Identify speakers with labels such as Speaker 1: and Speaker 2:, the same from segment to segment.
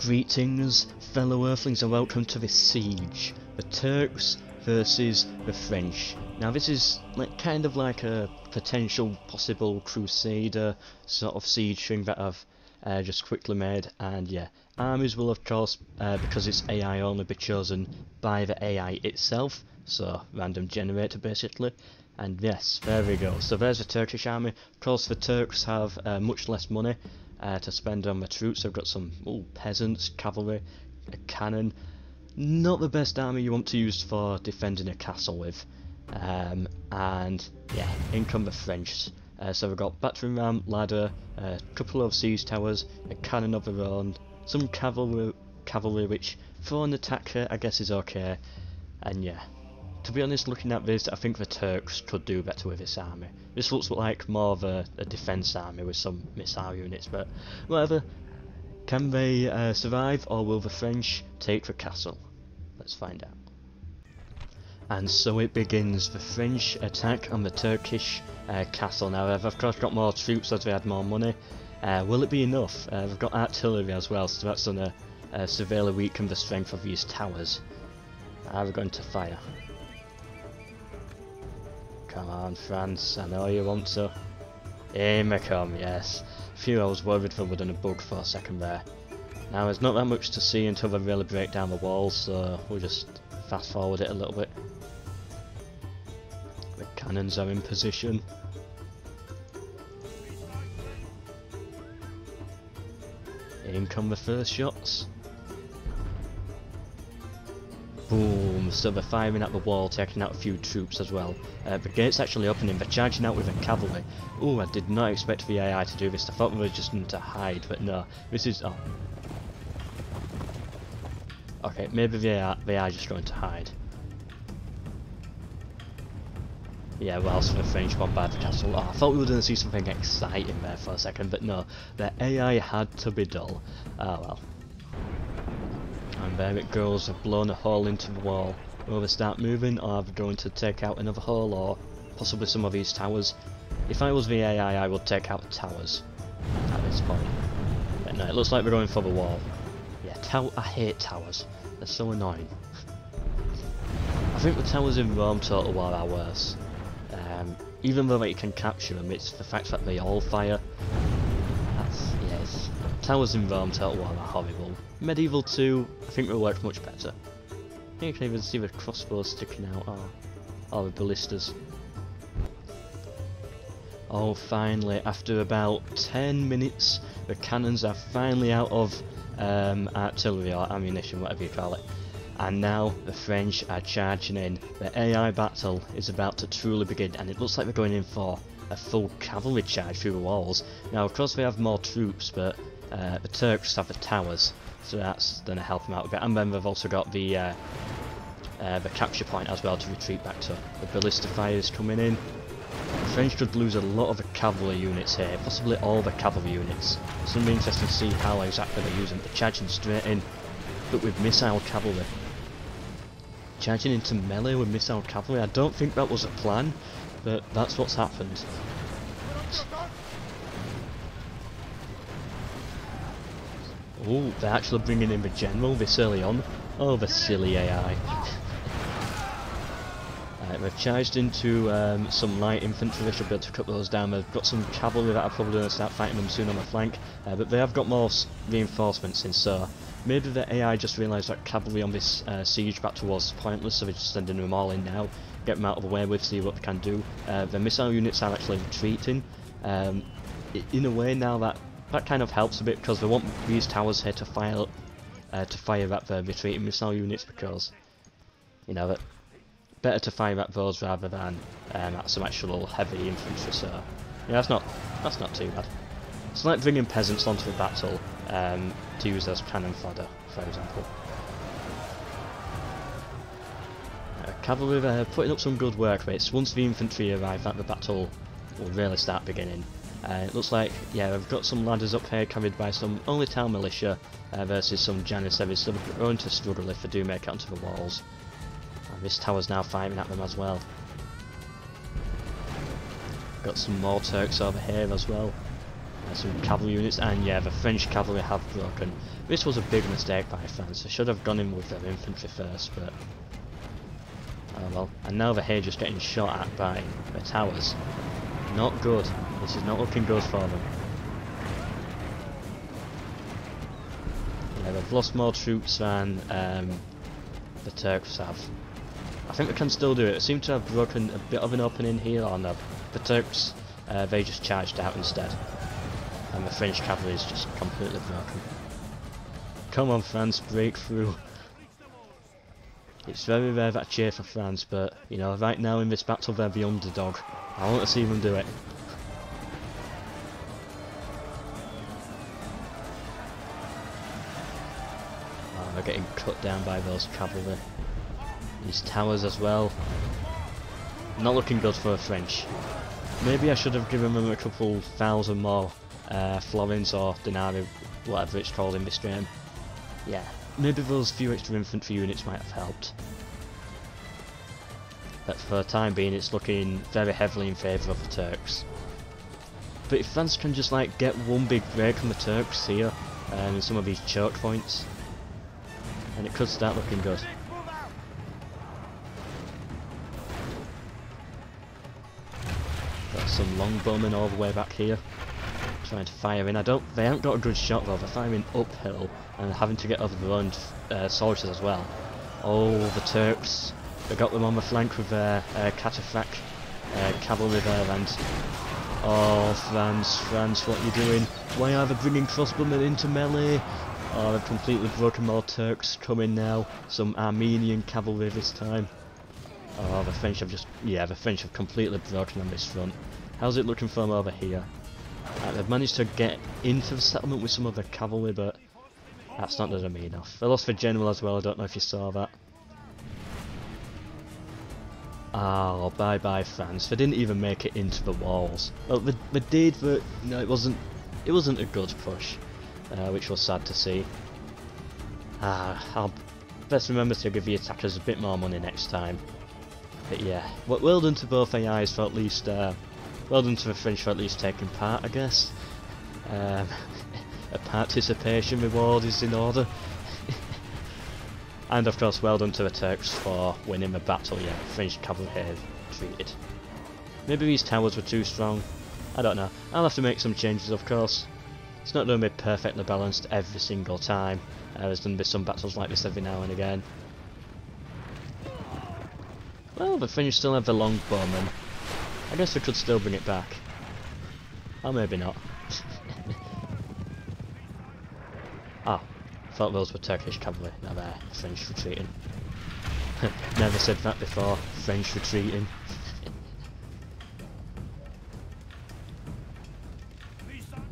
Speaker 1: Greetings, fellow earthlings, and welcome to this siege. The Turks versus the French. Now this is kind of like a potential possible Crusader sort of siege thing that I've just quickly made, and yeah, armies will of course, because it's AI only, be chosen by the AI itself, so random generator basically. And yes, there we go. So there's the Turkish army. Of course the Turks have much less money to spend on the troops. They've got some peasants, cavalry, a cannon. Not the best army you want to use for defending a castle with. And yeah, in come the French. So we've got battering ram, ladder, a couple of siege towers, a cannon of their own, some cavalry which for an attacker I guess is okay. And yeah, to be honest, looking at this, I think the Turks could do better with this army. This looks like more of a defence army with some missile units, but whatever. Can they survive, or will the French take the castle? Let's find out. And so it begins, the French attack on the Turkish castle. Now they've of course got more troops as they had more money. Will it be enough? They've got artillery as well, so that's going to severely weaken the strength of these towers. Are we going to fire? Come on, France, I know you want to. In they come, yes. Phew, I was worried they were going to bug for a second there. Now there's not that much to see until they really break down the walls, so we'll just fast forward it a little bit. The cannons are in position. In come the first shots. Boom, so they're firing at the wall, taking out a few troops as well. The gate's actually opening, they're charging out with a cavalry. Oh, I did not expect the AI to do this. I thought we were just going to hide, but no. This is... oh. Okay, maybe they are just going to hide. Yeah, whilst the French bombard the castle. Oh, I thought we were going to see something exciting there for a second, but no. The AI had to be dull. Oh well. And there it goes, they've blown a hole into the wall. Will they start moving, or are they going to take out another hole, or possibly some of these towers? If I was the AI, I would take out the towers at this point. But no, it looks like we're going for the wall. Yeah, I hate towers. They're so annoying. I think the towers in Rome Total War are worse. Even though you can capture them, it's the fact that they all fire. Yes. Towers in Rome Total War are horrible. Medieval 2, I think will work much better. You can even see the crossbows sticking out, or the ballistas. Oh, finally, after about 10 minutes, the cannons are finally out of artillery or ammunition, whatever you call it. And now the French are charging in. The AI battle is about to truly begin, and it looks like they're going in for a full cavalry charge through the walls. Now, of course, they have more troops, but the Turks have the towers, so that's going to help them out a bit. And then they've also got the capture point as well to retreat back to. The ballista fire is coming in. The French could lose a lot of the cavalry units here, possibly all the cavalry units. It's going to be interesting to see how exactly they're using. They're charging straight in, but with missile cavalry. Charging into melee with missile cavalry. I don't think that was a plan, but that's what's happened. Oh, they're actually bringing in the general this early on. Oh, the silly AI. They've charged into some light infantry. They should be able to cut those down. They've got some cavalry that are probably going to start fighting them soon on the flank, but they have got more reinforcements in, so maybe the AI just realised that cavalry on this siege battle was pointless, so they're just sending them all in now, get them out of the way with, see what they can do. The missile units are actually retreating. In a way now that kind of helps a bit, because they want these towers here to fire at the retreating missile units, because you know that better to fire at those rather than at some actual heavy infantry. So yeah, that's not too bad. It's like bringing peasants onto the battle to use as cannon fodder, for example. Cavalry, they're putting up some good work rates. Once the infantry arrive, that the battle will really start beginning. It looks like, yeah, we've got some ladders up here carried by some only town militia versus some janissaries, so they're going to struggle if they do make it onto the walls. And this tower's now firing at them as well. Got some more Turks over here as well. Some cavalry units, and yeah, the French cavalry have broken. This was a big mistake by France. They should have gone in with their infantry first, but oh well. And now they're here just getting shot at by the towers. Not good. This is not looking good for them. Yeah, they've lost more troops than the Turks have. I think they can still do it. They seem to have broken a bit of an opening here. Oh no, the Turks, they just charged out instead. And the French cavalry is just completely broken. Come on France, break through. It's very rare that I cheer for France, but you know, right now in this battle they're the underdog. I want to see them do it. Oh, they're getting cut down by those cavalry. These towers as well. Not looking good for the French. Maybe I should have given them a couple thousand more florins or denarii, whatever it's called in this game. Yeah, maybe those few extra infantry units might have helped. But for the time being it's looking very heavily in favour of the Turks. But if France can just like get one big break on the Turks here in some of these choke points, and it could start looking good. Got some longbowmen all the way back here, trying to fire in. They haven't got a good shot though. They're firing uphill and having to get over their own soldiers as well. Oh, the Turks! They got them on the flank with their cataphract cavalry there, and oh, France, what are you doing? Why are they bringing crossbowmen into melee? Oh, they've completely broken more Turks coming now. Some Armenian cavalry this time. Oh, the French have the French have completely broken on this front. How's it looking for them over here? They've managed to get into the settlement with some of the cavalry, but that's not doing me enough. They lost the general as well, I don't know if you saw that. Oh, bye bye France. They didn't even make it into the walls. Well, they did, but no, it wasn't a good push, which was sad to see. I'll best remember to give the attackers a bit more money next time. But yeah, well done to both AIs for at least, well done to the French for at least taking part, I guess. A participation reward is in order. And of course, well done to the Turks for winning the battle. Yeah, French cavalry have retreated. Maybe these towers were too strong. I don't know. I'll have to make some changes, of course. It's not going to be perfectly balanced every single time. There's going to be some battles like this every now and again. Well, the French still have the longbowmen. I guess we could still bring it back. Or maybe not. Ah. Thought those were Turkish cavalry. Now they're French retreating. Never said that before. French retreating.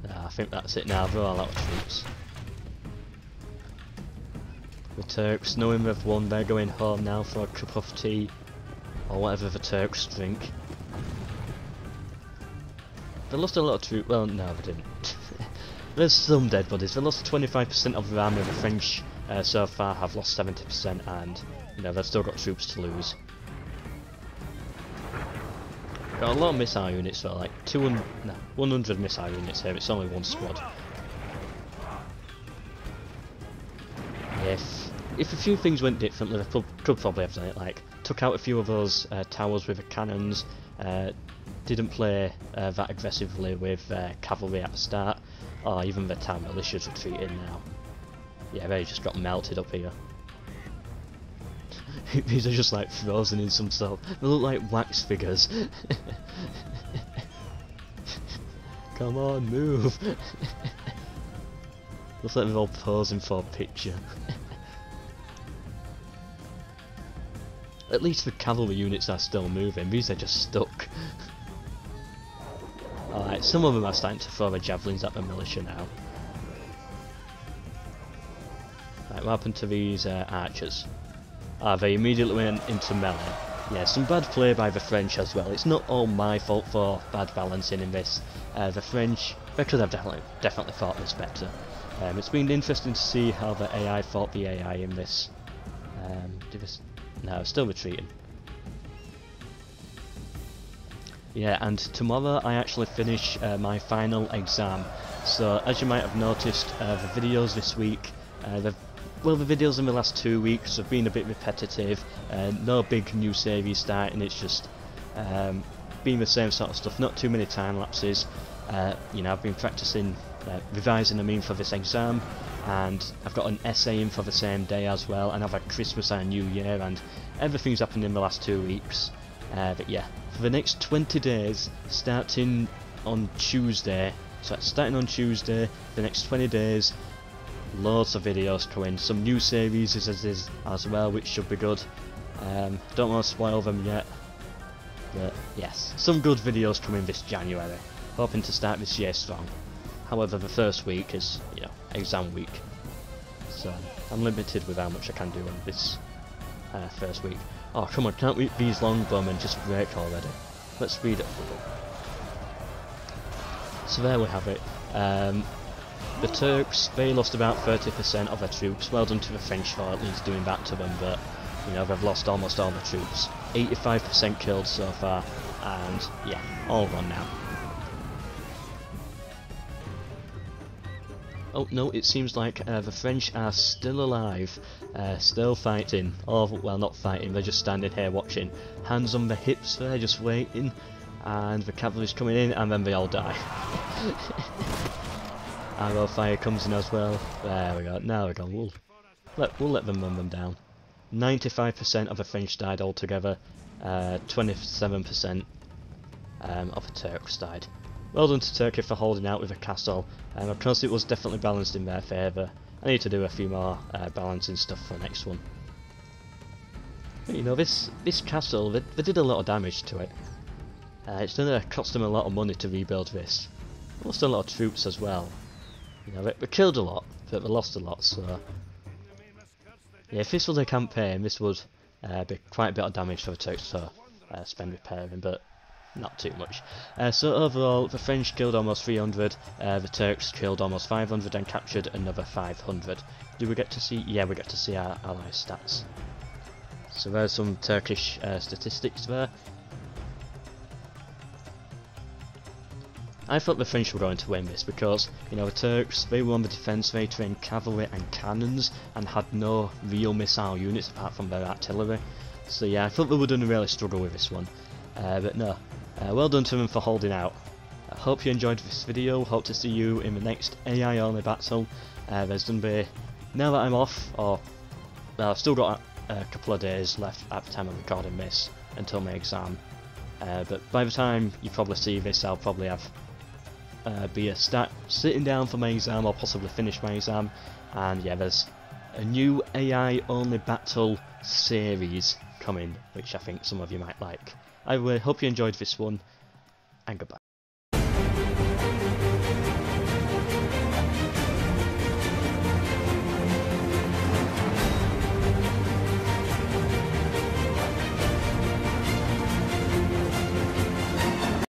Speaker 1: I think that's it now. They're all out of troops. The Turks, knowing they've won, they're going home now for a cup of tea or whatever the Turks drink. They lost a lot of troops. Well, no, they didn't. There's some dead bodies. They lost 25% of their army. The French so far have lost 70%, and you know they've still got troops to lose. Got a lot of missile units, so like 100 missile units here. It's only one squad. If a few things went differently, they could probably have done it. Like took out a few of those towers with the cannons. Didn't play that aggressively with cavalry at the start. Oh, even the town militia's retreating now. Yeah, they just got melted up here. These are just like frozen in some sort. They look like wax figures. Come on, move! Looks like they're all posing for a picture. At least the cavalry units are still moving. These are just stuck. Alright, some of them are starting to throw their javelins at the militia now. Right, what happened to these archers? They immediately went into melee. Yeah, some bad play by the French as well. It's not all my fault for bad balancing in this. The French, they could have definitely fought this better. It's been interesting to see how the AI fought the AI in this. No, still retreating. Yeah, and tomorrow I actually finish my final exam. So as you might have noticed, the videos this week, the videos in the last 2 weeks have been a bit repetitive. No big new series starting, it's just been the same sort of stuff, not too many time lapses. You know, I've been practicing, revising for this exam, and I've got an essay in for the same day as well, and I've had Christmas and New Year, and everything's happened in the last 2 weeks. But yeah, for the next 20 days, starting on Tuesday, the next 20 days, loads of videos coming, some new series as well, which should be good. Don't want to spoil them yet, but yes, some good videos coming this January. Hoping to start this year strong. However, the first week is, you know, exam week, so I'm limited with how much I can do on this first week. Oh come on, can't we these longbowmen just break already? Let's speed it up. So there we have it. The Turks, they lost about 30% of their troops. Well done to the French for at least doing that to them, but you know, they've lost almost all the troops. 85% killed so far, and yeah, all gone now. Oh no, it seems like the French are still alive, still fighting. Oh, well, not fighting, they're just standing here watching. Hands on the hips there, just waiting. And the cavalry's coming in, and then they all die. Arrow fire comes in as well. There we go, now we go. We'll let them run them down. 95% of the French died altogether. 27% of the Turks died. Well done to Turkey for holding out with a castle. Of course it was definitely balanced in their favour. I need to do a few more balancing stuff for the next one. But, you know, this castle, they did a lot of damage to it. It's going to cost them a lot of money to rebuild this. They lost a lot of troops as well. You know, they killed a lot, but they lost a lot, so... Yeah, if this was a campaign, this would be quite a bit of damage for the Turks to spend repairing, but not too much. So overall, the French killed almost 300, the Turks killed almost 500 and captured another 500. Do we get to see? Yeah, we get to see our ally stats. So there's some Turkish statistics there. I thought the French were going to win this because, you know, the Turks, they were on the defence, they trained cavalry and cannons and had no real missile units apart from their artillery. So yeah, I thought they were going to really struggle with this one. But no, well done to them for holding out. I hope you enjoyed this video, hope to see you in the next AI only battle. There's going to be, now that I'm off, or well, I've still got a couple of days left at the time of recording this until my exam. But by the time you probably see this, I'll probably have sitting down for my exam or possibly finish my exam. And yeah, there's a new AI only battle series coming, which I think some of you might like. I hope you enjoyed this one, and goodbye.